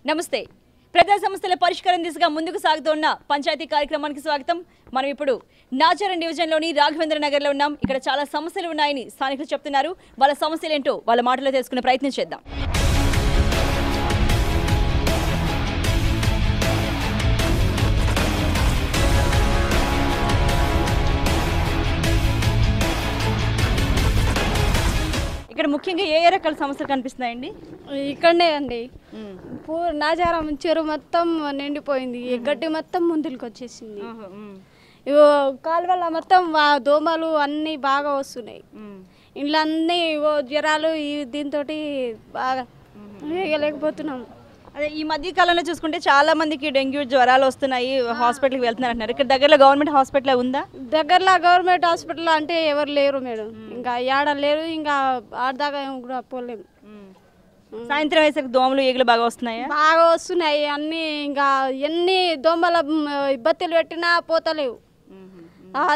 నమస్తే. ప్రజా సమస్యల పరిష్కారం దిశగా ముందుకు సాగుతున్న పంచాయతీ కార్యక్రమానికి స్వాగతం. మనం ఇప్పుడు నాచారం డివిజన్లోని రాఘవేంద్ర నగర్లో ఉన్నాం. ఇక్కడ చాలా సమస్యలు ఉన్నాయని స్థానికులు చెప్తున్నారు. వాళ్ళ సమస్యలు ఏంటో వాళ్ళ మాటలో తెలుసుకునే ప్రయత్నం చేద్దాం. ఇక్కడ ముఖ్యంగా ఏ రకాల సమస్యలు కనిపిస్తున్నాయండి? ఇక్కడనే అండి నాచారం చెరువు మొత్తం నిండిపోయింది. గడ్డి మొత్తం ముందుకు వచ్చేసింది. ఇవో కాలువల మొత్తం దోమలు అన్నీ బాగా వస్తున్నాయి. ఇంట్లో అన్నీ జ్వరాలు దీంతో బాగా వేయలేకపోతున్నాం. అదే ఈ మధ్య కాలంలో చూసుకుంటే చాలా మందికి డెంగ్యూ జ్వరాలు వస్తున్నాయి, హాస్పిటల్కి వెళ్తున్నారు అంటున్నారు. ఇక్కడ దగ్గరలో గవర్నమెంట్ హాస్పిటల్ ఉందా? దగ్గరలో గవర్నమెంట్ హాస్పిటల్ అంటే ఎవరు లేరు మేడం. ఇంకా ఏడ లేరు, ఇంకా ఆడదాకా కూడా పోలేము. సాయంత్రం వేసరికి దోమలు ఈగలు బాగా వస్తున్నాయా? బాగా వస్తున్నాయి అన్నీ. ఇంకా ఎన్ని దోమల బత్తీలు పెట్టినా పోతలేవు.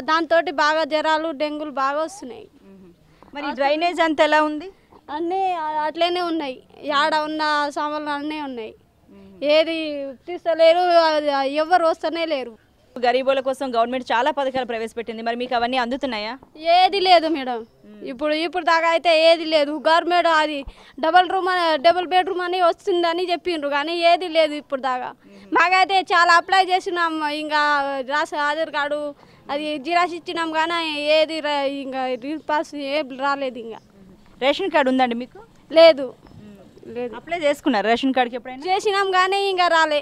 దాంతో బాగా జ్వరాలు డెంగ్యూలు బాగా వస్తున్నాయి. మరి డ్రైనేజ్ అంతా ఎలా ఉంది? అన్నీ అట్లనే ఉన్నాయి. ఆడ ఉన్న సామాన్లు అన్నీ ఉన్నాయి. ఏది తీస్తలేరు, ఎవరు వస్తూనే లేరు. గరీబుల కోసం గవర్నమెంట్ చాలా పథకాలు ప్రవేశపెట్టింది. మరి మీకు అవన్నీ అందుతున్నాయా? ఏది లేదు మేడం. ఇప్పుడు దాకా అయితే ఏది లేదు. గవర్నమెంట్ అది డబుల్ బెడ్రూమ్ అని వస్తుందని చెప్పిండ్రు, కానీ ఏది లేదు ఇప్పుడు దాకా. మాకైతే చాలా అప్లై చేసినాం. ఇంకా ఆధార్ కార్డు అది జిరాక్స్ ఇచ్చినాం, కానీ ఏది ఇంకా పాస్ రాలేదు. ఇంకా రేషన్ కార్డు ఉందండి మీకు? లేదు. లేదు. అప్లై చేసుకున్నారు రేషన్ కార్డుకి ఎప్పుడైనా? చేసినాం కానీ ఇంకా రాలే.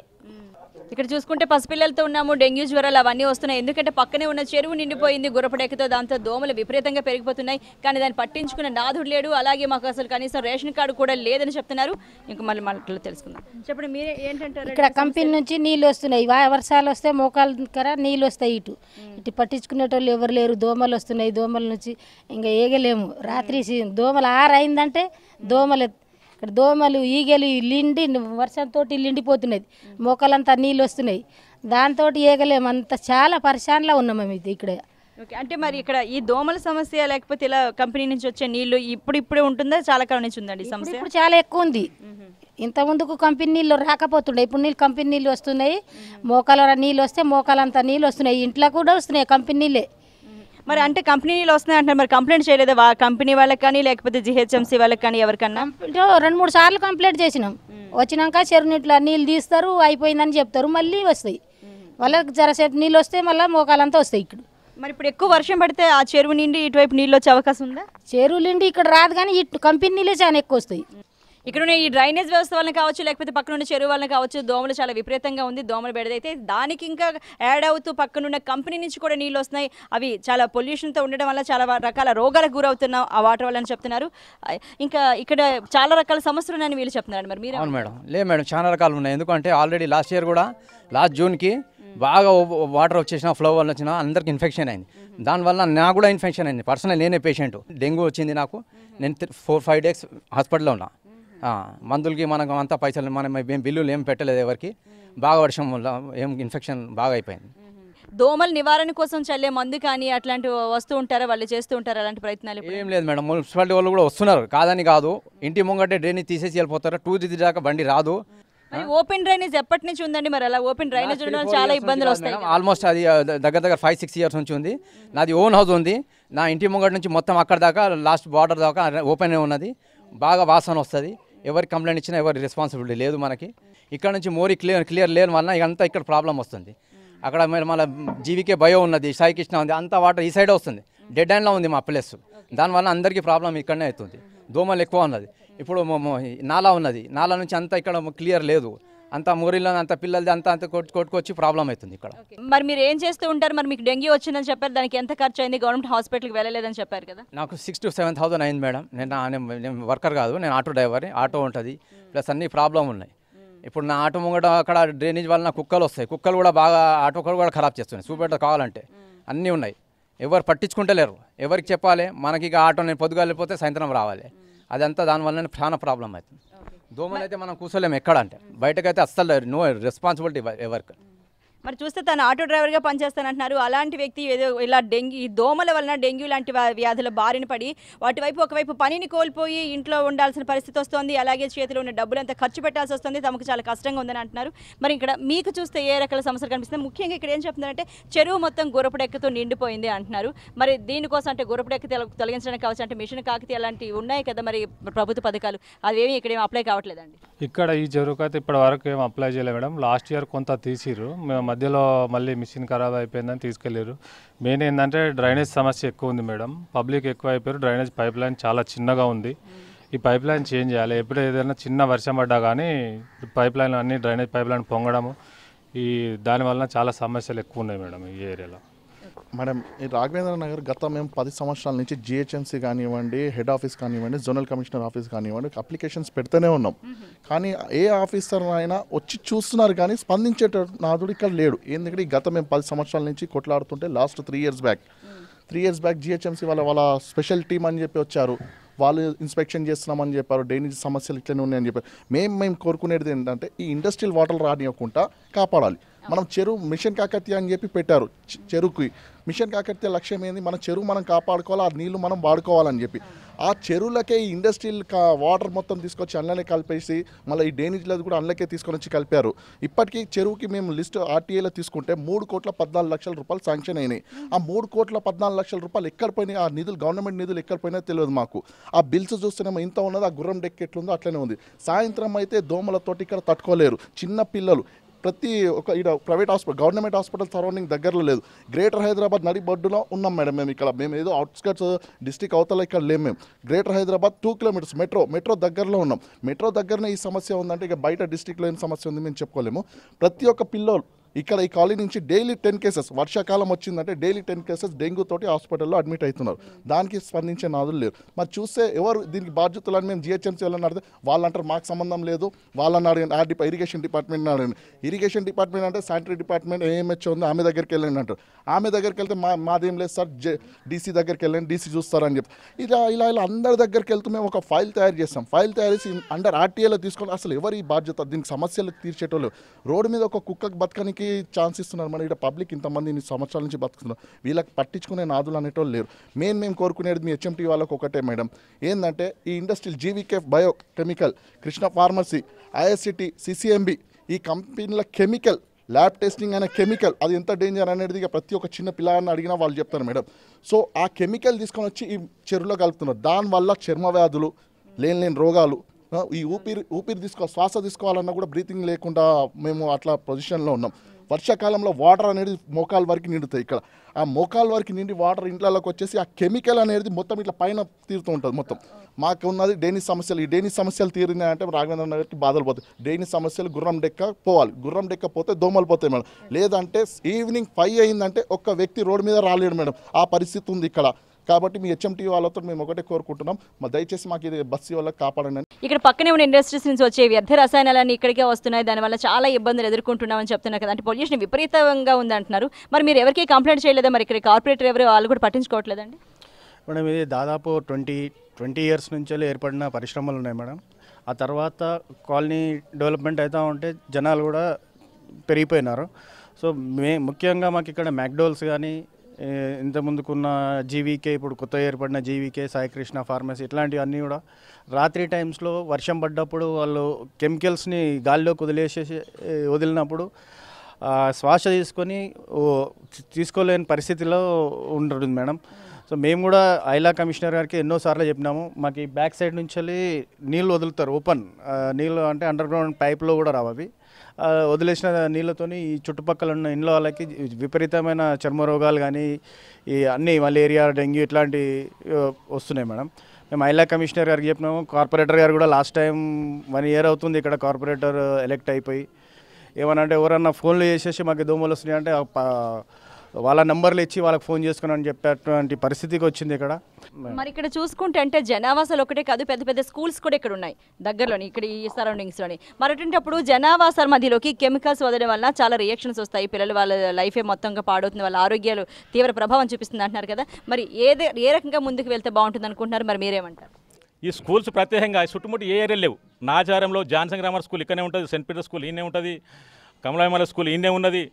ఇక్కడ చూసుకుంటే పసిపిల్లలతో ఉన్నాము, డెంగ్యూ జ్వరాలు అవన్నీ వస్తున్నాయి. ఎందుకంటే పక్కనే ఉన్న చెరువు నిండిపోయింది గుర్రపడెక్కతో. దాంతో దోమలు విపరీతంగా పెరిగిపోతున్నాయి. కానీ దాన్ని పట్టించుకున్న నాథుడు లేడు. అలాగే మాకు అసలు కనీసం రేషన్ కార్డు కూడా లేదని చెప్తున్నారు. ఇంకా మళ్ళీ మాటలు తెలుసుకుందాం. చెప్పండి, మీరే ఏంటంటారు? ఇక్కడ కంపెనీ నుంచి నీళ్ళు వస్తున్నాయి. వర్షాలు వస్తే మోకాలు కర నీళ్ళు వస్తాయి. ఇటు పట్టించుకునేటోళ్ళు ఎవరు లేరు. దోమలు వస్తున్నాయి. దోమల నుంచి ఇంకా ఏగలేము. రాత్రి దోమలు ఆరైందంటే దోమలు ఇక్కడ దోమలు ఈగలు లిండి వర్షంతో లిండిపోతున్నాయి. మొక్కలంతా నీళ్ళు వస్తున్నాయి. దాంతో ఏగలేము. అంత చాలా పరిశానలా ఉన్నాం మేము ఇక్కడ. ఓకే, అంటే మరి ఇక్కడ ఈ దోమల సమస్య లేకపోతే ఇలా కంపెనీ నుంచి వచ్చే నీళ్లు ఇప్పుడే ఉంటుందా? చాలా కాలం నుంచి ఉందండి ఈ సమస్య? ఇప్పుడు చాలా ఎక్కువ ఉంది. ఇంత ముందుకు కంపెనీ నీళ్ళు రాకపోతుండే, ఇప్పుడు కంపెనీ నీళ్ళు వస్తున్నాయి. మోకాల నీళ్ళు వస్తే మోకాలంతా నీళ్ళు వస్తున్నాయి. ఇంట్లో కూడా వస్తున్నాయి కంపెనీ నీళ్ళే. మరి అంటే కంపెనీ నీళ్ళు వస్తున్నాయి అంటారు, మరి కంప్లైంట్ చేయలేదా కంపెనీ వాళ్ళకి కానీ లేకపోతే జిహెచ్ఎంసీ వాళ్ళకి కానీ ఎవరికన్నా? 2-3 సార్లు కంప్లైంట్ చేసినాం. వచ్చినాక చెరువు నీటిలో నీళ్ళు తీస్తారు, అయిపోయిందని చెప్తారు, మళ్ళీ వస్తాయి. వాళ్ళకి జరసేపు నీళ్ళు వస్తే మళ్ళీ మోకాలంతా వస్తాయి ఇక్కడ. మరి ఇప్పుడు ఎక్కువ వర్షం పడితే ఆ చెరువు నిండి ఇటువైపు నీళ్ళు వచ్చే అవకాశం ఉందా? చెరువు నిండి ఇక్కడ రాదు, కానీ ఇటు కంపెనీ నీళ్ళే చాలా ఎక్కువ వస్తాయి. ఇక్కడ ఉన్న ఈ డ్రైనేజ్ వ్యవస్థ వల్ల కావచ్చు, లేకపోతే పక్కన ఉన్న చెరువు వల్ల కావచ్చు, దోమలు చాలా విపరీతంగా ఉంది. దోమలు బెడదైతే దానికి ఇంకా యాడ్ అవుతూ పక్కనున్న కంపెనీ నుంచి కూడా నీళ్ళు వస్తున్నాయి. అవి చాలా పొల్యూషన్తో ఉండడం వల్ల చాలా రకాల రోగాలకు గురవుతున్నాం ఆ వాటర్ వల్ల అని చెప్తున్నారు. ఇంకా ఇక్కడ చాలా రకాల సమస్యలు ఉన్నాయని వీళ్ళు చెప్తున్నారు. మరి మీరు? అవును మేడం, లేదు మేడం, చాలా రకాలు ఉన్నాయి. ఎందుకంటే ఆల్రెడీ లాస్ట్ ఇయర్ కూడా లాస్ట్ జూన్కి బాగా వాటర్ వచ్చేసిన, ఫ్లో వల్ల వచ్చిన అందరికి ఇన్ఫెక్షన్ అయింది. దానివల్ల నాకు కూడా ఇన్ఫెక్షన్ అయింది. పర్సనల్ నేనే పేషెంట్. డెంగ్యూ వచ్చింది నాకు. నేను 4-5 డేస్ హాస్పిటల్లో ఉన్నా. మందులకి మనకు అంతా పైసలు మనం ఏం బిల్లులు ఏం పెట్టలేదు ఎవరికి. బాగా వర్షం వల్ల ఏం ఇన్ఫెక్షన్ బాగా అయిపోయింది. దోమల నివారణ కోసం చల్లే మందు కానీ అట్లాంటివి వస్తూ ఉంటారా? వాళ్ళు చేస్తూ ఉంటారు అలాంటి ప్రయత్నాలు? ఏం లేదు మేడం, మున్సిపాలిటీ వాళ్ళు కూడా వస్తున్నారు, కాదని కాదు. ఇంటి ముంగటే డ్రైనేజ్ తీసేసి వెళ్ళిపోతారు. 2-3 దాకా బండి రాదు. ఓపెన్ డ్రైనేజ్ ఎప్పటి నుంచి ఉందండి? మరి అలా ఓపెన్ డ్రైనేజ్ ఉండడం చాలా ఇబ్బందులు వస్తాయి. ఆల్మోస్ట్ అది దగ్గర 5-6 ఇయర్స్ నుంచి ఉంది. నాది ఓన్ హౌస్ ఉంది. నా ఇంటి ముంగట నుంచి మొత్తం అక్కడ దాకా లాస్ట్ బార్డర్ దాకా ఓపెన్ ఉన్నది. బాగా వాసన వస్తుంది. ఎవరికి కంప్లైంట్ ఇచ్చినా ఎవరి రెస్పాన్సిబిలిటీ లేదు మనకి. ఇక్కడ నుంచి మోరీ క్లియర్ లేని వలన ఇదంతా ఇక్కడ ప్రాబ్లం వస్తుంది. అక్కడ మళ్ళీ జీవికే బయో ఉన్నది, సాయికృష్ణ ఉంది, అంతా వాటర్ ఈ సైడే వస్తుంది. డెడ్ ఎండ్లో ఉంది మా ప్లేస్. దానివల్ల అందరికీ ప్రాబ్లం ఇక్కడనే అవుతుంది. దోమలు ఎక్కువ ఉన్నది. ఇప్పుడు నాలా ఉన్నది, నాలా నుంచి అంతా ఇక్కడ క్లియర్ లేదు. అంతా మోరీలో అంత పిల్లలది అంతా కొట్టుకొచ్చి ప్రాబ్లం అవుతుంది ఇక్కడ. మరి మీరు ఏం చేస్తూ ఉంటారు? మరి మీకు డెంగ్యూ వచ్చిందని చెప్పారు, దానికి ఎంత ఖర్చు అయింది? గవర్నమెంట్ హాస్పిటల్కి వెళ్ళలేదని చెప్పారు కదా. నాకు 6,000-7,000 అయింది మేడం. నేను వర్కర్ కాదు, నేను ఆటో డ్రైవర్. ఆటో ఉంటుంది, ప్లస్ అన్ని ప్రాబ్లం ఉన్నాయి. ఇప్పుడు నా ఆటో ముంగట అక్కడ డ్రైనేజ్ వల్ల కుక్కలు వస్తాయి. కుక్కలు కూడా బాగా ఆటో కూడా ఖరాబ్ చేస్తున్నాయి. చూపెట్ట కావాలంటే అన్నీ ఉన్నాయి. ఎవరు పట్టించుకుంటలేరు. ఎవరికి చెప్పాలి? మనకి ఇక ఆటో నేను పొద్దుగా వెళ్ళిపోతే సాయంత్రం రావాలి. అదంతా దానివల్ల చాలా ప్రాబ్లం అవుతుంది. దోమలు అయితే మనం కూర్చోలేము ఎక్కడ అంటే. బయటకైతే అస్సలు నో రెస్పాన్సిబిలిటీ ఎవరికి. మరి చూస్తే తను ఆటో డ్రైవర్గా పనిచేస్తానంటున్నారు. అలాంటి వ్యక్తి ఏదో ఇలా డెంగ్యూ, ఈ దోమల వలన డెంగ్యూ లాంటి వ్యాధుల బారిన పడి వాటి వైపు ఒకవైపు పనిని కోల్పోయి ఇంట్లో ఉండాల్సిన పరిస్థితి వస్తుంది. అలాగే చేతిలో ఉన్న డబ్బులంతా ఖర్చు పెట్టాల్సి వస్తుంది. తమకు చాలా కష్టంగా ఉందని అంటున్నారు. మరి ఇక్కడ మీకు చూస్తే ఏ రకాల సమస్యలు కనిపిస్తుంది? ముఖ్యంగా ఇక్కడ ఏం చెప్తున్నారంటే చెరువు మొత్తం గుర్రపుడెక్కతో నిండిపోయింది అంటున్నారు. మరి దీనికోసం అంటే గుర్రపుడెక్క తొలగించడానికి కావచ్చు, అంటే మిషన్ కాకతీయ అలాంటివి ఉన్నాయి కదా మరి ప్రభుత్వ పథకాలు, అవేమి ఇక్కడ ఏమి అప్లై కావట్లేదండి. ఇక్కడ ఈ చెరువుకు అయితే ఇప్పటి వరకు ఏం అప్లై చేయలేదు మేడం. లాస్ట్ ఇయర్ కొంత తీసిర్రు, మేము మధ్యలో మళ్ళీ మిషన్ ఖరాబ్ అయిపోయిందని తీసుకెళ్ళారు. మెయిన్ ఏంటంటే డ్రైనేజ్ సమస్య ఎక్కువ ఉంది మేడం. పబ్లిక్ ఎక్కువ అయిపోయారు. డ్రైనేజ్ పైప్ లైన్ చాలా చిన్నగా ఉంది. ఈ పైప్ లైన్ చేంజ్ చేయాలి. ఎప్పుడు ఏదైనా చిన్న వర్షం పడ్డా కానీ పైప్ లైన్ అన్ని డ్రైనేజ్ పైప్ లైన్ పొంగడము, దానివల్ల చాలా సమస్యలు ఎక్కువ ఉన్నాయి మేడం ఈ ఏరియాలో. మేడం, ఈ రాఘవేంద్ర నగర్ గత మేము 10 సంవత్సరాల నుంచి జిహెచ్ఎంసీ కానివ్వండి, హెడ్ ఆఫీస్ కానివ్వండి, జోనల్ కమిషనర్ ఆఫీస్ కానివ్వండి, అప్లికేషన్స్ పెడుతూనే ఉన్నాం. కానీ ఏ ఆఫీసర్ అయినా వచ్చి చూస్తున్నారు కానీ స్పందించే నాదుడు ఇక్కడ లేడు. ఎందుకంటే ఈ గత మేము 10 సంవత్సరాల నుంచి కొట్లాడుతుంటే లాస్ట్ 3 years బ్యాక్ జిహెచ్ఎంసీ వాళ్ళ స్పెషల్ టీమ్ అని చెప్పి వచ్చారు. వాళ్ళు ఇన్స్పెక్షన్ చేస్తున్నామని చెప్పారు. డ్రైనేజ్ సమస్యలు ఇట్లనే ఉన్నాయని చెప్పారు. మేము కోరుకునేది ఏంటంటే ఈ ఇండస్ట్రియల్ వాటర్ రానివ్వకుండా కాపాడాలి. మనం చెరువు మిషన్ కాకతీయ అని చెప్పి పెట్టారు. చెరువుకి మిషన్ కాకతీయ లక్ష్యం ఏంది? మన చెరువు మనం కాపాడుకోవాలి, ఆ నీళ్లు మనం వాడుకోవాలని చెప్పి. ఆ చెరువులకే ఈ ఇండస్ట్రియల్ వాటర్ మొత్తం తీసుకొచ్చి అందులోనే కలిపేసి మళ్ళీ ఈ డ్రైనేజ్లో కూడా అందులోకే తీసుకొని వచ్చి కలిపారు. ఇప్పటికీ చెరువుకి మేము లిస్ట్ ఆర్టీఏలో తీసుకుంటే 3,14,00,000 రూపాయలు శాంక్షన్ అయినాయి. ఆ 3,14,00,000 రూపాయలు ఎక్కడ పోయినాయి? ఆ నిధులు, గవర్నమెంట్ నిధులు ఎక్కడ పోయినా తెలియదు మాకు. ఆ బిల్స్ చూస్తేనేమో ఇంత ఉన్నది, ఆ గుర్రం డెక్ ఎట్లుందో అట్లనే ఉంది. సాయంత్రం అయితే దోమలతోటి ఇక్కడ తట్టుకోలేరు. చిన్న పిల్లలు ప్రతి ఒక ఇక్కడ private hospital, government hospital surrounding దగ్గరలో లేదు. గ్రేటర్ హైదరాబాద్ నడిబొడ్డులో ఉన్నాం మేడం మేము. ఇక్కడ మేము ఏదో అవుట్స్కట్స్ డిస్ట్రిక్ట్ అవతల ఇక్కడ లేము మేము. గ్రేటర్ హైదరాబాద్ 2 kilometers మెట్రో దగ్గరలో ఉన్నాం. మెట్రో దగ్గరనే ఈ సమస్య ఉందంటే ఇక బయట డిస్ట్రిక్ట్లో ఏం సమస్య ఉంది మేము చెప్పుకోలేము. ప్రతి ఒక్క పిల్లలు ఇక్కడ ఈ కాలనీ నుంచి డైలీ 10 cases, వర్షాకాలం వచ్చిందంటే డైలీ 10 cases డెంగ్యూ తోటి హాస్పిటల్లో అడ్మిట్ అవుతున్నారు. దానికి స్పందించే నాదులు లేరు. మరి చూస్తే ఎవరు దీనికి బాధ్యతలు అని మేము జిహెచ్ఎంసీ వాళ్ళని అడిగితే వాళ్ళు అంటారు మాకు సంబంధం లేదు, వాళ్ళని అడగండి, ఇరిగేషన్ డిపార్ట్మెంట్ని అడగండి. ఇరిగేషన్ డిపార్ట్మెంట్ అంటే శానిటరీ డిపార్ట్మెంట్ ఏఎంహెచ్ ఉంది, ఆమె దగ్గరికి వెళ్ళండి అంటారు. ఆమె దగ్గరికి వెళ్తే మాదేం లేదు సార్, డీసీ దగ్గరికి వెళ్ళండి, డీసీ చూస్తారని చెప్పి ఇలా అందరి దగ్గరికి వెళ్తూ మేము ఒక ఫైల్ తయారు చేస్తాం. ఫైల్ తయారు చేసి అండర్ ఆర్టీఏలో తీసుకొని అసలు ఎవరు ఈ బాధ్యత, దీనికి సమస్యలు తీర్చేటోళ్ళు. రోడ్డు మీద ఒక కుక్కకు బతకనికి ఛాన్స్ ఇస్తున్నారు. మన ఇక్కడ పబ్లిక్ ఇంతమంది ఇన్ని సంవత్సరాల నుంచి బతుకుతున్నారు. వీళ్ళకి పట్టించుకునే నాదులు అనేటోళ్ళు లేరు. మేము కోరుకునేది మీ హెచ్ఎంటీ వాళ్ళకి ఒకటే మేడం, ఏంటంటే ఈ industrial GVK bio chemical, Krishna pharmacy, ISCT, CCMB ఈ కంపెనీల కెమికల్ ల్యాబ్ టెస్టింగ్ అనే కెమికల్ అది ఎంత డేంజర్ అనేది ఇక ప్రతి ఒక్క చిన్న పిల్లని అడిగినా వాళ్ళు చెప్తారు మేడం. సో ఆ కెమికల్ తీసుకొని వచ్చి ఈ చెరువులో కలుపుతున్నారు. దానివల్ల చర్మ వ్యాధులు, లేని రోగాలు, ఈ ఊపిరి శ్వాస తీసుకోవాలన్నా కూడా బ్రీతింగ్ లేకుండా మేము అట్లా పొజిషన్లో ఉన్నాం. వర్షాకాలంలో వాటర్ అనేది మోకాల వరకు నిండుతాయి. ఇక్కడ ఆ మోకాల వరకు నిండి వాటర్ ఇంట్లోకి వచ్చేసి ఆ కెమికల్ అనేది మొత్తం ఇట్లా పైన తీరుతూ ఉంటుంది. మొత్తం మాకు ఉన్నది డ్రైనేజ్ సమస్యలు. ఈ డ్రైనేజ్ సమస్యలు తీరినాయంటే రాఘవేంద్ర నగర్కి బాధలు పోతాయి. డ్రైనేజ్ సమస్యలు గుర్రం డెక్క పోవాలి. గుర్రం డెక్క పోతే దోమలు పోతాయి మేడం. లేదంటే ఈవినింగ్ 5 అయిందంటే ఒక్క వ్యక్తి రోడ్డు మీద రాలేడు మేడం. ఆ పరిస్థితి ఉంది ఇక్కడ. కాబట్టి మీ హెచ్ఎంటీ వాళ్ళతో మేము ఒకటే కోరుకుంటున్నాం, దయచేసి మాకు ఇది బస్సు వాళ్ళకి కాపాడండి. ఇక్కడ పక్కనే ఉన్న ఇండస్ట్రీస్ నుంచి వచ్చే వ్యర్థ రసాయనాలన్నీ ఇక్కడికే వస్తున్నాయి. దానివల్ల చాలా ఇబ్బందులు ఎదుర్కొంటున్నామని చెప్తున్నారు కదా. అంటే పొల్యూషన్ విపరీతంగా ఉంది అంటున్నారు. మరి మీరు ఎవరికి కంప్లైంట్ చేయలేదా? మరి ఇక్కడ కార్పొరేటర్ ఎవరు వాళ్ళు కూడా పట్టించుకోవట్లేదండి మేడం? ఇది దాదాపు 20 years నుంచి ఏర్పడిన పరిశ్రమలు ఉన్నాయి మేడం. ఆ తర్వాత కాలనీ డెవలప్మెంట్ అవుతూ ఉంటే జనాలు కూడా పెరిగిపోయినారు. సో ముఖ్యంగా మాకు ఇక్కడ మ్యాక్డోల్స్ కానీ, ఇంతకుముందుకున్న జీవీకే, ఇప్పుడు కొత్త ఏర్పడిన జీవీకే, సాయికృష్ణ ఫార్మసీ ఇట్లాంటివన్నీ కూడా రాత్రి టైమ్స్లో వర్షం పడ్డప్పుడు వాళ్ళు కెమికల్స్ని గాల్లోకి వదిలినప్పుడు శ్వాస తీసుకోలేని పరిస్థితిలో ఉంటుంది మేడం. సో మేము కూడా ఐలా కమిషనర్ గారికి ఎన్నోసార్లు చెప్పినాము. మాకు ఈ బ్యాక్ సైడ్ నుంచి నీళ్ళు వదులుతారు, ఓపెన్ నీళ్ళు అంటే అండర్ గ్రౌండ్ పైప్లో కూడా రావు. అవి వదిలేసిన నీళ్ళతోని ఈ చుట్టుపక్కల ఉన్న ఇండ్ల వాళ్ళకి విపరీతమైన చర్మ రోగాలు కానీ ఈ అన్నీ మలేరియా, డెంగ్యూ ఇట్లాంటి వస్తున్నాయి మేడం. మేము ఐలా కమిషనర్ గారికి చెప్పినాము. కార్పొరేటర్ గారు కూడా లాస్ట్ టైం 1 year అవుతుంది ఇక్కడ కార్పొరేటర్ ఎలక్ట్ అయిపోయి. ఏమనంటే ఎవరన్నా ఫోన్లు చేసేసి మాకు దోమలు వస్తున్నాయి అంటే వాళ్ళ నెంబర్లు ఇచ్చి వాళ్ళకి ఫోన్ చేసుకుని అని చెప్పేటువంటి పరిస్థితికి వచ్చింది ఇక్కడ. మరి ఇక్కడ చూసుకుంటే అంటే జనావాసాలు ఒకటే కాదు, పెద్ద పెద్ద స్కూల్స్ కూడా ఇక్కడ ఉన్నాయి దగ్గరలోని, ఇక్కడ ఈ సరౌండింగ్స్లోని. మరి అటువంటిప్పుడు జనావాసాల మధ్యలోకి కెమికల్స్ వదలడం వల్ల చాలా రియాక్షన్స్ వస్తాయి. పిల్లలు వాళ్ళ లైఫే మొత్తంగా పాడవుతుంది, వాళ్ళ ఆరోగ్యాలు తీవ్ర ప్రభావం చూపిస్తుంది అంటున్నారు కదా. మరి ఏ రకంగా ముందుకు వెళ్తే బాగుంటుంది అనుకుంటున్నారు? మరి మీరేమంటారు? ఈ స్కూల్స్ ప్రత్యేకంగా చుట్టుముట్టు ఏ ఏరియా లేవు. నాచారంలో జాన్సన్ గ్రామర్ స్కూల్ ఇక్కడనే ఉంటుంది, సెయింట్ పీటర్ స్కూల్ ఈయనే ఉంటుంది, కమలాయమల స్కూల్ ఈయనే ఉన్నది,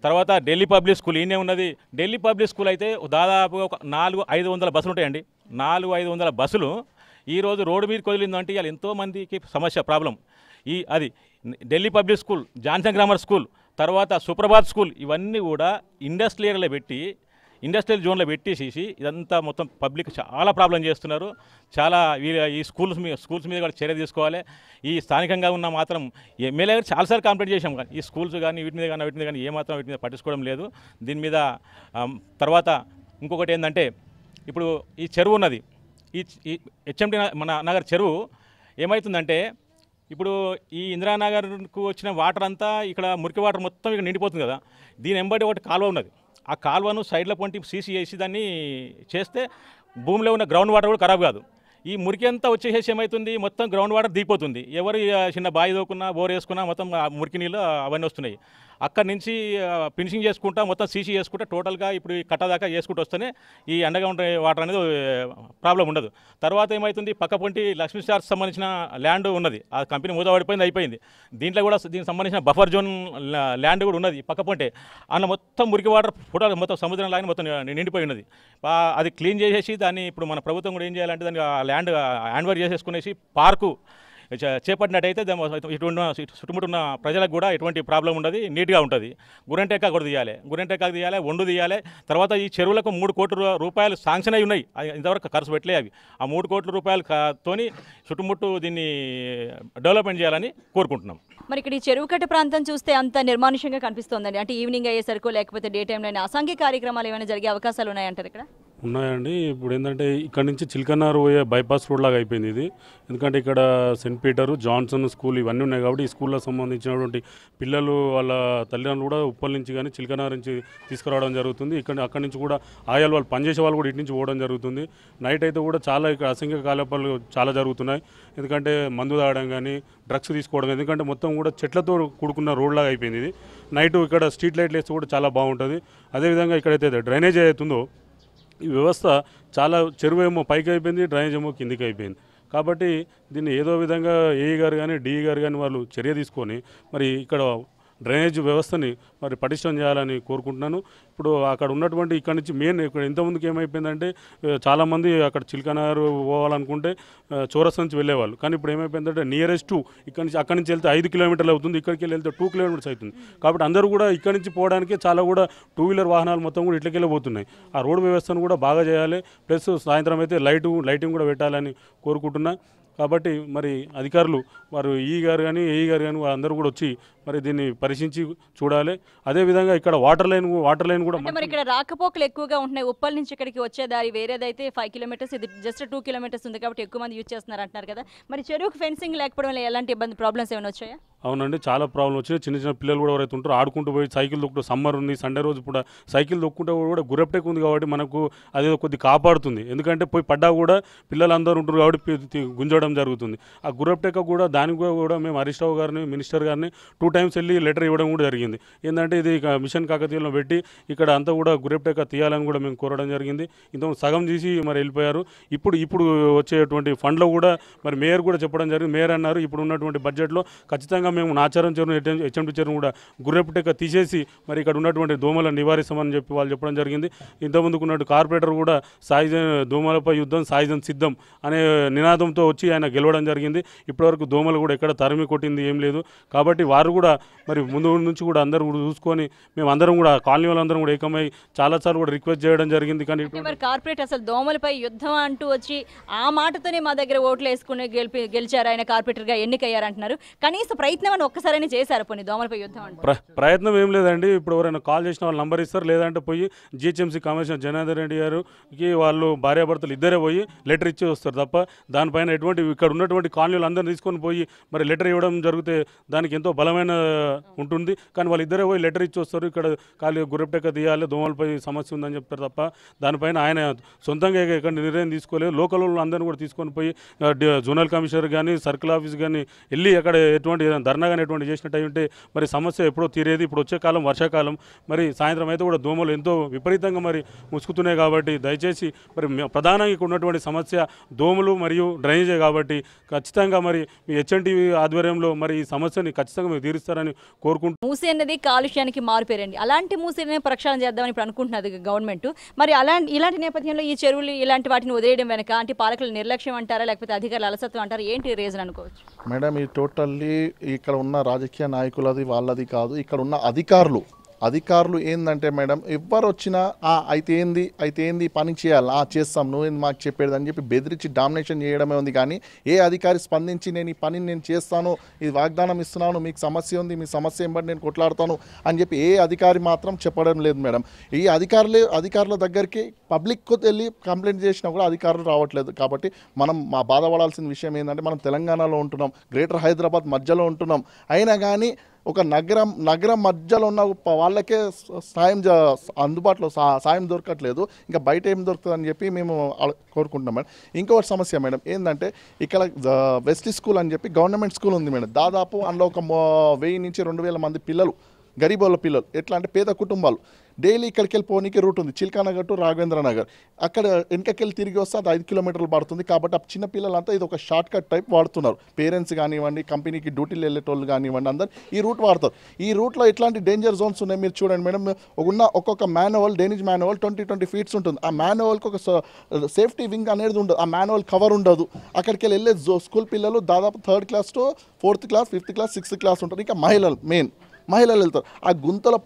తర్వాత ఢిల్లీ పబ్లిక్ స్కూల్ ఈయనే ఉన్నది. ఢిల్లీ పబ్లిక్ స్కూల్ అయితే దాదాపుగా ఒక 400-500 బస్సులు ఉంటాయండి. 400-500 బస్సులు ఈరోజు రోడ్డు మీదకి వదిలిందంటే ఇవాళ ఎంతోమందికి సమస్య ప్రాబ్లం. అది Delhi public school, Johnson grammar school, తర్వాత సుప్రభాత్ స్కూల్ ఇవన్నీ కూడా ఇండస్ట్రియల్ జోన్లో పెట్టేసేసి ఇదంతా మొత్తం పబ్లిక్ చాలా ప్రాబ్లం చేస్తున్నారు. చాలా ఈ స్కూల్స్ మీద కూడా చర్య తీసుకోవాలి. ఈ స్థానికంగా ఉన్న మాత్రం ఎమ్మెల్యే గారు చాలాసార్లు కంప్లైంట్ చేశాం, కానీ ఈ స్కూల్స్ కానీ వీటి మీద కానీ ఏమాత్రం వీటి మీద పట్టించుకోవడం లేదు. దీని మీద తర్వాత ఇంకొకటి ఏంటంటే ఇప్పుడు ఈ చెరువు ఉన్నది, ఈ హెచ్ఎండి మన నగర్ చెరువు ఏమవుతుందంటే ఇప్పుడు ఈ ఇందిరానగర్కు వచ్చిన వాటర్ అంతా ఇక్కడ మురికి వాటర్ మొత్తం ఇక్కడ నిండిపోతుంది కదా. దీని వెంబడి ఒకటి కాలువ ఉన్నది. ఆ కాలువను సైడ్లో పొంటి సీసీ చేసి దాన్ని చేస్తే భూమిలో ఉన్న గ్రౌండ్ వాటర్ కూడా ఖరాబ్ కాదు. ఈ మురికి అంతా వచ్చేసేసి ఏమవుతుంది, మొత్తం గ్రౌండ్ వాటర్ దిగిపోతుంది. ఎవరు చిన్న బావి తోకున్నా బోర్ వేసుకున్నా మొత్తం మురికి నీళ్ళు అవన్నీ వస్తున్నాయి. అక్కడి నుంచి ఫినిషింగ్ చేసుకుంటా మొత్తం సీసీ చేసుకుంటా టోటల్గా ఇప్పుడు ఈ కట్ట దాకా చేసుకుంటూ వస్తేనే ఈ అండర్గ్రౌండ్ వాటర్ అనేది ప్రాబ్లం ఉండదు. తర్వాత ఏమవుతుంది, పక్క పొంటి లక్ష్మీ స్టార్స్ సంబంధించిన ల్యాండ్ ఉన్నది, ఆ కంపెనీ మూతపడిపోయింది, అయిపోయింది. దీంట్లో కూడా దీనికి సంబంధించిన బఫర్ జోన్ ల్యాండ్ కూడా ఉన్నది పక్క పొంటే. అందులో మొత్తం మురికి వాటర్ ఫోటోలు మొత్తం సముద్రం లాగా మొత్తం నిండిపోయి ఉన్నది. అది క్లీన్ చేసేసి దాన్ని ఇప్పుడు మన ప్రభుత్వం కూడా ఏం చేయాలంటే దానికి ల్యాండ్ హ్యాండ్ ఓవర్ చేసేసుకునేసి పార్కు చేపట్టినట్టయితే చుట్టుముట్టున్న ప్రజలకు కూడా ఎటువంటి ప్రాబ్లం ఉండదు, నీట్గా ఉంటుంది. గురెంటెక్కా కూడా తీయాలి, గురెంటెక్కా తీయాలి, ఒండు తీయాలి. తర్వాత ఈ చెరువులకు 3 కోట్ల రూపాయలు శాంక్షన్ అయి ఉన్నాయి, ఇంతవరకు ఖర్చు పెట్టలే అవి. ఆ 3 కోట్ల రూపాయలతోని చుట్టుముట్టు దీన్ని డెవలప్మెంట్ చేయాలని కోరుకుంటున్నాం. మరి ఇక్కడ ఈ చెరువు కట్ట ప్రాంతం చూస్తే అంత నిర్మానుష్యంగా కనిపిస్తోందండి. అంటే ఈవినింగ్ అయ్యేసరికి లేకపోతే డే టైంలో అసాంఘిక కార్యక్రమాలు ఏమైనా జరిగే అవకాశాలు ఉన్నాయంటారు ఇక్కడ? ఉన్నాయండి. ఇప్పుడు ఏంటంటే ఇక్కడ నుంచి చిల్కన్నారు పోయే బైపాస్ రోడ్ లాగా అయిపోయింది ఇది. ఎందుకంటే ఇక్కడ సెంట్ పీటర్, జాన్సన్ స్కూల్ ఇవన్నీ ఉన్నాయి కాబట్టి ఈ స్కూల్లో సంబంధించినటువంటి పిల్లలు వాళ్ళ తల్లిదండ్రులు కూడా ఉప్పల్ నుంచి కానీ చిల్కనార్ నుంచి తీసుకురావడం జరుగుతుంది. అక్కడి నుంచి కూడా ఆయాలు వాళ్ళు పనిచేసే వాళ్ళు కూడా ఇటు నుంచి పోవడం జరుగుతుంది. నైట్ అయితే కూడా చాలా ఇక్కడ అసంఖ్య కార్యకలాపాలు చాలా జరుగుతున్నాయి. ఎందుకంటే మందు తాగడం కానీ డ్రగ్స్ తీసుకోవడం, ఎందుకంటే మొత్తం కూడా చెట్లతో కూడుకున్న రోడ్ లాగా అయిపోయింది ఇది. నైట్ ఇక్కడ స్ట్రీట్ లైట్లు వేస్తే కూడా చాలా బాగుంటుంది. అదేవిధంగా ఇక్కడైతే డ్రైనేజ్ అవుతుందో ఈ వ్యవస్థ చాలా చెరువు ఏమో పైకి అయిపోయింది, డ్రైనేజ్ ఏమో కిందికి అయిపోయింది. కాబట్టి దీన్ని ఏదో విధంగా ఏఈ గారు కానీ డిఈ గారు కానీ వాళ్ళు చర్య తీసుకొని మరి ఇక్కడ డ్రైనేజ్ వ్యవస్థని మరి పటిష్టం చేయాలని కోరుకుంటున్నాను. ఇప్పుడు అక్కడ ఉన్నటువంటి ఇక్కడ నుంచి మెయిన్ ఇక్కడ ఇంతకుముందుకు ఏమైపోయిందంటే చాలామంది అక్కడ చిల్కనారు పోవాలనుకుంటే చౌరస్తా నుంచి వెళ్ళేవాళ్ళు. కానీ ఇప్పుడు ఏమైపోయిందంటే నియరెస్ట్ అక్కడి నుంచి వెళ్తే 5 కిలోమీటర్లు అవుతుంది, ఇక్కడికి వెళ్తే 2 కిలోమీటర్స్ అవుతుంది. కాబట్టి అందరూ కూడా ఇక్కడి నుంచి పోవడానికి చాలా కూడా 2 వీలర్ వాహనాలు మొత్తం కూడా ఇట్లకి వెళ్ళిపోతున్నాయి. ఆ రోడ్డు వ్యవస్థను కూడా బాగా చేయాలి. ప్లస్ సాయంత్రం అయితే లైటింగ్ కూడా పెట్టాలని కోరుకుంటున్నా. కాబట్టి మరి అధికారులు వారు ఈ గారు కానీ ఏఈ గారు కానీ అందరూ కూడా వచ్చి మరి దీన్ని పరిశీలించి చూడాలి. అదేవిధంగా ఇక్కడ వాటర్ లైన్ కూడా మరి ఇక్కడ రాకపోకలు ఎక్కువగా ఉంటున్నాయి. ఉప్పల్ నుంచి ఇక్కడికి వచ్చే దారి వేరేదైతే 5 కిలోమీటర్స్, ఇది జస్ట్ 2 కిలోమీటర్స్ ఉంది కాబట్టి ఎక్కువ మంది యూజ్ చేస్తున్నారు అంటున్నారు కదా. మరి చెరువుకు ఫెన్సింగ్ లేకపోవడం వల్ల ఎలాంటి ప్రాబ్లమ్స్ ఏమైనా వచ్చాయా? అవునండి, చాలా ప్రాబ్లం వచ్చినాయి. చిన్న పిల్లలు కూడా ఎవరైతే ఉంటారో ఆడుకుంటూ పోయి సైకిల్ దొక్కుంటూ, సమ్మర్ ఉంది, సండే రోజు కూడా సైకిల్ దొక్కుంటే కూడా గుర్రప్టెక్ ఉంది కాబట్టి మనకు అది కొద్ది కాపాడుతుంది. ఎందుకంటే పోయి పడ్డా కూడా పిల్లలందరూ ఉంటారు కాబట్టి గుంజడం జరుగుతుంది. ఆ గుర్రప్టెక్ కూడా దానికి కూడా మేము హరీష్ రావు గారిని, మినిస్టర్ గారిని 2 times వెళ్ళి లెటర్ ఇవ్వడం కూడా జరిగింది. ఏంటంటే ఇది మిషన్ కాకతీయలో పెట్టి ఇక్కడ అంతా కూడా గుర్రప్టెక్ తీయాలని కూడా మేము కోరడం జరిగింది. ఇంత సగం తీసి మరి వెళ్ళిపోయారు. ఇప్పుడు వచ్చేటువంటి ఫండ్లో కూడా మరి మేయర్ కూడా చెప్పడం జరిగింది. మేయర్ అన్నారు ఇప్పుడు ఉన్నటువంటి బడ్జెట్లో ఖచ్చితంగా మేము నాచారం చెరువు, హెచ్ఎండి చెరువు కూడా గుర్రపుటెక్క తీసేసి మరి ఇక్కడ ఉన్నటువంటి దోమలను నివారిస్తామని చెప్పి వాళ్ళు చెప్పడం జరిగింది. ఇంతకుముందుకు ఉన్నట్టు కార్పొరేటర్ కూడా దోమలపై యుద్ధం సాయుధం సిద్ధం అనే నినాదంతో వచ్చి ఆయన గెలవడం జరిగింది. ఇప్పటివరకు దోమలు కూడా ఎక్కడ తరిమి కొట్టింది ఏం లేదు. కాబట్టి వారు కూడా మరి ముందు నుంచి కూడా అందరూ కూడా చూసుకొని మేము అందరం కూడా కాలనీ వాళ్ళందరం కూడా ఏకమై చాలాసార్లు కూడా రిక్వెస్ట్ చేయడం జరిగింది. కానీ కార్పొరేట్ అసలు దోమలపై యుద్ధం అంటూ వచ్చి ఆ మాటతోనే మా దగ్గర ఓట్లు వేసుకుని గెలిచారు, ఆయన కార్పొరేటర్గా ఎన్నికయ్యారంటున్నారు. కనీసం ప్రయత్నం అని ఒక్కసారైనా చేశారు పోనీ దోమలపై యుద్ధం అంటే? ప్రయత్నం ఏం లేదండి. ఇప్పుడు ఎవరైనా కాల్ చేసిన వాళ్ళు నంబర్ ఇస్తారు, లేదంటే పోయి జిహెచ్ఎంసీ కమిషనర్ జనార్దన్ రెడ్డి గారికి వాళ్ళు భార్యాభర్తలు ఇద్దరే పోయి లెటర్ ఇచ్చి వస్తారు తప్ప దానిపైన ఎటువంటి ఇక్కడ ఉన్నటువంటి కాలనీలు అందరినీ తీసుకొని పోయి మరి లెటర్ ఇవ్వడం జరిగితే దానికి ఎంతో బలమైన ఉంటుంది. కానీ వాళ్ళు ఇద్దరే పోయి లెటర్ ఇచ్చి వస్తారు, ఇక్కడ ఖాళీ గుర్రపుటెక్క తీయాలి, దోమలపై సమస్య ఉందని చెప్తారు తప్ప దానిపైన ఆయన సొంతంగా ఎక్కడ నిర్ణయం తీసుకోలేదు. లోకల్ వాళ్ళు అందరినీ కూడా తీసుకొని పోయి జోనల్ కమిషనర్ కానీ సర్కిల్ ఆఫీస్ కానీ వెళ్ళి అక్కడ ఎటువంటి ధర్నా కానీ ఎటువంటి చేసినట్టు అయి ఉంటే మరి సమస్య ఎప్పుడో తీరేది. ఇప్పుడు వచ్చే కాలం వర్షాకాలం, మరి సాయంత్రం అయితే కూడా దోమలు ఎంతో విపరీతంగా మరి ముసుకుతున్నాయి. కాబట్టి దయచేసి మరి ప్రధానంగా ఉన్నటువంటి సమస్య దోమలు మరియు డ్రైనేజే కాబట్టి కాబట్టి ఖచ్చితంగా మరి మీ హెచ్ఎన్టీవీ ఆధ్వర్యంలో మరి ఈ సమస్యని ఖచ్చితంగా మీరు తీరుస్తారని కోరుకుంటున్నాను. మూసీ అన్నది కాలుష్యానికి మారుపేరండి. అలాంటి మూసీనే ప్రక్షాళన చేద్దామని ఇప్పుడు అనుకుంటున్నది గవర్నమెంట్. మరి ఇలాంటి నేపథ్యంలో ఈ చెరువులు ఇలాంటి వాటిని వదిలేయడం వెనక అంటే పాలకుల నిర్లక్ష్యం అంటారా, లేకపోతే అధికారుల అలసత్వం అంటారా, ఏంటి రీజన్ అనుకోవచ్చు? మేడం ఇది టోటల్లీ ఇక్కడ ఉన్న రాజకీయ నాయకులది వాళ్ళది కాదు. ఇక్కడ ఉన్న అధికారులు ఏంటంటే మేడం ఎవరు వచ్చినా అయితే ఏంది పని చేయాలి, చేస్తాం, నువ్వేంది మాకు చెప్పేది అని చెప్పి బెదిరించి డామినేషన్ చేయడమే ఉంది. కానీ ఏ అధికారి స్పందించి నేను ఈ పనిని నేను చేస్తాను, ఇది వాగ్దానం ఇస్తున్నాను, మీకు సమస్య ఉంది, మీ సమస్య ఏం బట్టి నేను కొట్లాడతాను అని చెప్పి ఏ అధికారి మాత్రం చెప్పడం లేదు మేడం. ఈ అధికారుల దగ్గరికి పబ్లిక్ వెళ్ళి కంప్లైంట్ చేసినా కూడా అధికారులు రావట్లేదు. కాబట్టి మనం బాధపడాల్సిన విషయం ఏంటంటే మనం తెలంగాణలో ఉంటున్నాం, గ్రేటర్ హైదరాబాద్ మధ్యలో ఉంటున్నాం. అయినా కానీ ఒక నగరం మధ్యలో ఉన్న వాళ్ళకే అందుబాటులో సాయం దొరకట్లేదు, ఇంకా బయట ఏం దొరుకుతుంది అని చెప్పి మేము కోరుకుంటున్నాం మేడం. ఇంకొక సమస్య మేడం ఏంటంటే ఇక్కడ వెస్లీ స్కూల్ అని చెప్పి గవర్నమెంట్ స్కూల్ ఉంది మేడం. దాదాపు అందులో ఒక 1000 నుంచి 2000 మంది పిల్లలు, గరీబోళ్ళ పిల్లలు, ఎట్లా అంటే పేద కుటుంబాలు. డైలీ ఇక్కడికి వెళ్ళి పోనీకి రూట్ ఉంది, చిల్కానగర్ టు రాఘవేంద్ర నగర్. అక్కడ వెనకకెళ్ళి తిరిగి వస్తే అది 5 కిలోమీటర్లు పడుతుంది. కాబట్టి ఆ చిన్న పిల్లలంతా ఇది ఒక షార్ట్ కట్ టైప్ వాడుతున్నారు. పేరెంట్స్ కానివ్వండి, కంపెనీకి డ్యూటీలు వెళ్ళేటోళ్ళు కానివ్వండి, అందరు ఈ రూట్ వాడతారు. ఈ రూట్లో ఎట్లాంటి డేంజర్ జోన్స్ ఉన్నాయి మీరు చూడండి మేడం. ఒక్కొక్క మాన్యువల్, డ్రైనేజ్ మాన్యువల్ 20 ఫీట్స్ ఉంటుంది. ఆ మాన్యువల్కి ఒక సేఫ్టీ వింగ్ అనేది ఉండదు, ఆ మాన్యువల్ కవర్ ఉండదు. అక్కడికి వెళ్ళే స్కూల్ పిల్లలు దాదాపు 3rd class to 4th class, 5th class, 6th class ఉంటారు. ఇంకా మహిళలు వెళ్తారు. ఆ గుంతలో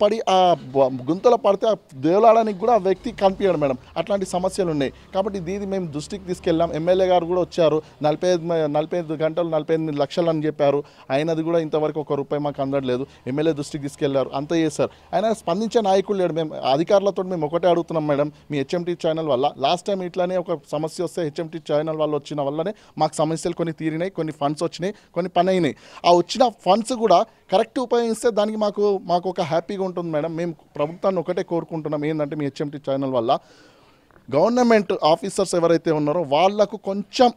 పడితే ఆ దేవులాడానికి కూడా ఆ వ్యక్తి కనిపించాడు మేడం. అట్లాంటి సమస్యలు ఉన్నాయి. కాబట్టి ఇది మేము దృష్టికి తీసుకెళ్ళాం. ఎమ్మెల్యే గారు కూడా వచ్చారు. 45 గంటలు 48 లక్షలు అని చెప్పారు. అయినది కూడా ఇంతవరకు ₹1 మాకు అందట్లేదు. ఎమ్మెల్యే దృష్టికి తీసుకెళ్లారు, అంతా చేశారు. ఆయన స్పందించే నాయకులు లేడు. మేము అధికారులతో మేము ఒకటే అడుగుతున్నాం మేడం, మీ హెచ్ఎంటీ ఛానల్ వల్ల లాస్ట్ టైం ఇట్లానే ఒక సమస్య వస్తే హెచ్ఎంటీ ఛానల్ వల్ల వచ్చిన వల్లనే మాకు సమస్యలు కొన్ని తీరినాయి, కొన్ని ఫండ్స్ వచ్చినాయి, కొన్ని పని అయినాయి. ఆ వచ్చిన ఫండ్స్ కూడా కరెక్ట్ ఉపయోగిస్తే దానికి మాకు ఒక హ్యాపీగా ఉంటుంది మేడం. మేము ప్రభుత్వాన్ని ఒకటే కోరుకుంటున్నాం ఏంటంటే మీ హెచ్ఎంటీ ఛానల్ వల్ల గవర్నమెంట్ ఆఫీసర్స్ ఎవరైతే ఉన్నారో వాళ్ళకు కొంచెం,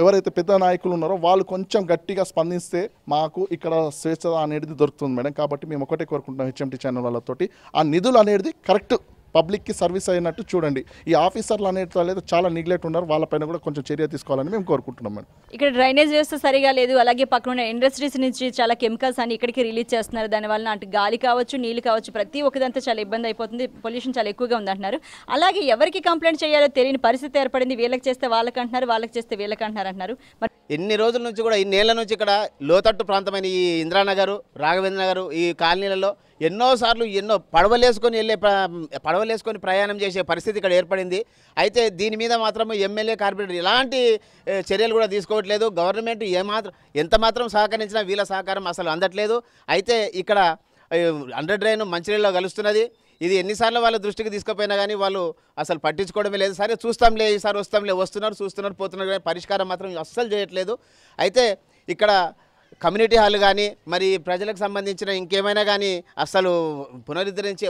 ఎవరైతే పెద్ద నాయకులు ఉన్నారో వాళ్ళు కొంచెం గట్టిగా స్పందిస్తే మాకు ఇక్కడ స్వేచ్ఛ అనేది దొరుకుతుంది మేడం. కాబట్టి మేము ఒకటే కోరుకుంటున్నాం హెచ్ఎంటీ ఛానల్ వాళ్ళతోటి ఆ నిధులు అనేది కరెక్ట్ పబ్లిక్కి సర్వీస్ అయినట్టు చూడండి. ఈ ఆఫీసర్లు అనేది చాలా నెగ్లెక్ట్ ఉన్నారు, వాళ్ళపైన కూడా కొంచెం చర్య తీసుకోవాలని మేము కోరుకుంటున్నాం మేడం. ఇక్కడ డ్రైనేజ్ వ్యవస్థ సరిగా లేదు. అలాగే పక్కన ఇండస్ట్రీస్ నుంచి చాలా కెమికల్స్ అని ఇక్కడికి రిలీజ్ చేస్తున్నారు. దానివల్ల అటు గాలి కావచ్చు, నీళ్ళు కావచ్చు, ప్రతి ఒక్కదంతా చాలా ఇబ్బంది అయిపోతుంది. పొల్యూషన్ చాలా ఎక్కువగా ఉందంటున్నారు. అలాగే ఎవరికి కంప్లైంట్ చేయాలో తెలియని పరిస్థితి ఏర్పడింది. వీళ్ళకి చేస్తే వాళ్ళకి అంటున్నారు, వాళ్ళకి చేస్తే వీళ్ళకి అంటున్నారు. మరి ఎన్ని రోజుల నుంచి కూడా, ఇన్నేళ్ల నుంచి ఇక్కడ లోతట్టు ప్రాంతమైన ఈ ఇందిరానగర్, రాఘవేంద్ర నగర్ ఈ కాలనీలలో ఎన్నోసార్లు పడవలేసుకొని ప్రయాణం చేసే పరిస్థితి ఇక్కడ ఏర్పడింది. అయితే దీని మీద మాత్రం ఎమ్మెల్యే, కార్పొరేటర్ ఎలాంటి చర్యలు కూడా తీసుకోవట్లేదు. గవర్నమెంట్ ఎంత మాత్రం సహకరించినా వీళ్ళ సహకారం అసలు అందట్లేదు. అయితే ఇక్కడ అండర్ డ్రైన్ మంచినీళ్ళలో కలుస్తున్నది. ఇది ఎన్నిసార్లు వాళ్ళ దృష్టికి తీసుకుపోయినా కానీ వాళ్ళు అసలు పట్టించుకోవడమే లేదు. సరే చూస్తాంలే, ఈసారి వస్తున్నారు, పోతున్నారు, కానీ పరిష్కారం మాత్రం అస్సలు చేయట్లేదు. అయితే ఇక్కడ కమ్యూనిటీ హాల్ కానీ మరి ప్రజలకు సంబంధించిన ఇంకేమైనా కానీ అసలు పునరుద్ధరించి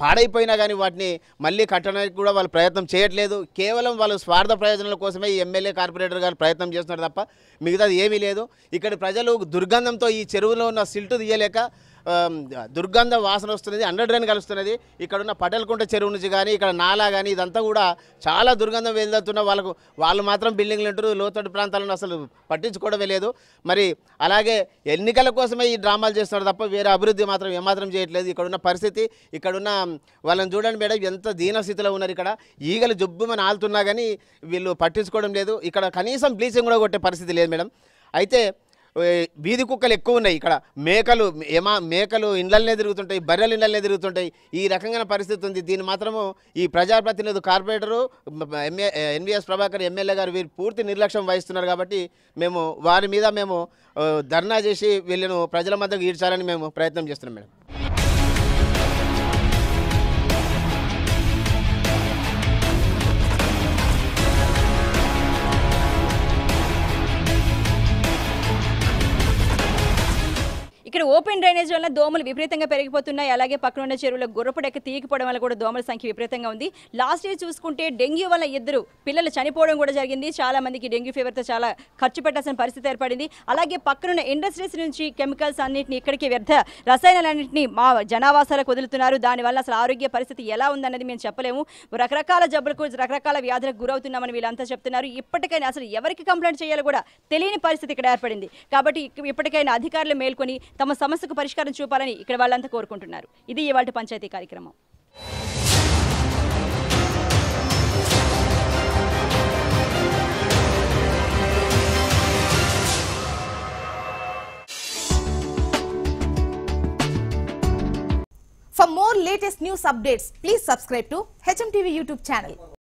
పాడైపోయినా కానీ వాటిని మళ్ళీ కట్టడానికి కూడా వాళ్ళు ప్రయత్నం చేయట్లేదు. కేవలం వాళ్ళు స్వార్థ ప్రయోజనాల కోసమే ఈ ఎమ్మెల్యే, కార్పొరేటర్ గారు ప్రయత్నం చేస్తున్నారు తప్ప మిగతాది ఏమీ లేదు. ఇక్కడ ప్రజలు దుర్గంధంతో ఈ చెరువులో ఉన్న సిల్టు తీయలేక దుర్గంధ వాసన వస్తున్నది, అండర్ డ్రైన్ కలుస్తున్నది. ఇక్కడ ఉన్న పటేల్కుంట చెరువు నుంచి కానీ ఇక్కడ నాలా కానీ ఇదంతా కూడా చాలా దుర్గంధం వెళ్తున్న వాళ్ళు మాత్రం బిల్డింగ్లు అంటారు, లోతట్టు ప్రాంతాలను అసలు పట్టించుకోవడమే లేదు. మరి అలాగే ఎన్నికల కోసమే ఈ డ్రామాలు చేస్తున్నారు తప్ప వేరే అభివృద్ధి మాత్రం ఏమాత్రం చేయట్లేదు. ఇక్కడున్న పరిస్థితి, ఇక్కడున్న వాళ్ళని చూడండి మేడం, ఎంత దీనస్థితిలో ఉన్నారు. ఇక్కడ ఈగలు జబ్బుమని ఆలుతున్నా కానీ వీళ్ళు పట్టించుకోవడం లేదు. ఇక్కడ కనీసం బ్లీచింగ్ కూడా కొట్టే పరిస్థితి లేదు మేడం. అయితే వీధి కుక్కలు ఎక్కువ ఉన్నాయి. ఇక్కడ మేకలు ఇండ్లనే తిరుగుతుంటాయి, బర్రెలు ఇండ్లనే తిరుగుతుంటాయి. ఈ రకంగా పరిస్థితి ఉంది. దీన్ని మాత్రము ఈ ప్రజాప్రతినిధులు, కార్పొరేటరు, ఎన్వీఎస్ ప్రభాకర్ ఎమ్మెల్యే గారు వీరు పూర్తి నిర్లక్ష్యం వహిస్తున్నారు. కాబట్టి వారి మీద మేము ధర్నా చేసి వీళ్ళను ప్రజల మధ్యకు ఈడ్చాలని మేము ప్రయత్నం చేస్తున్నాం మేడం. ఇక్కడ ఓపెన్ డ్రైనేజ్ వల్ల దోమలు విపరీతంగా పెరిగిపోతున్నాయి. అలాగే పక్కన ఉన్న చెరువుల గుర్రపుడెక్క తీగిపోవడం వల్ల కూడా దోమల సంఖ్య విపరీతంగా ఉంది. లాస్ట్ ఇయర్ చూసుకుంటే డెంగ్యూ వల్ల 2 పిల్లలు చనిపోవడం కూడా జరిగింది. చాలా మందికి డెంగ్యూ ఫీవర్తో చాలా ఖర్చు పెట్టాల్సిన పరిస్థితి ఏర్పడింది. అలాగే పక్కనున్న ఇండస్ట్రీస్ నుంచి కెమికల్స్ అన్నింటినీ ఇక్కడికి వ్యర్థ రసాయనాలన్నింటినీ మా జనావాసాలకు వదులుతున్నారు. దానివల్ల అసలు ఆరోగ్య పరిస్థితి ఎలా ఉందన్నది మేము చెప్పలేము. రకరకాల జబ్బులకు రకరకాల వ్యాధులకు గురవుతున్నామని వీళ్ళంతా చెప్తున్నారు. ఇప్పటికైనా అసలు ఎవరికి కంప్లైంట్ చేయాలో కూడా తెలియని పరిస్థితి ఇక్కడ ఏర్పడింది. కాబట్టి ఇప్పటికైనా అధికారులు మేల్కొని తమ సమస్యకు పరిష్కారం చూపాలని ఇక్కడ వాళ్ళంతా కోరుకుంటున్నారు. ఇది ఇవాళ పంచాయతీ కార్యక్రమం. For more latest news updates, please subscribe to HMTV YouTube channel.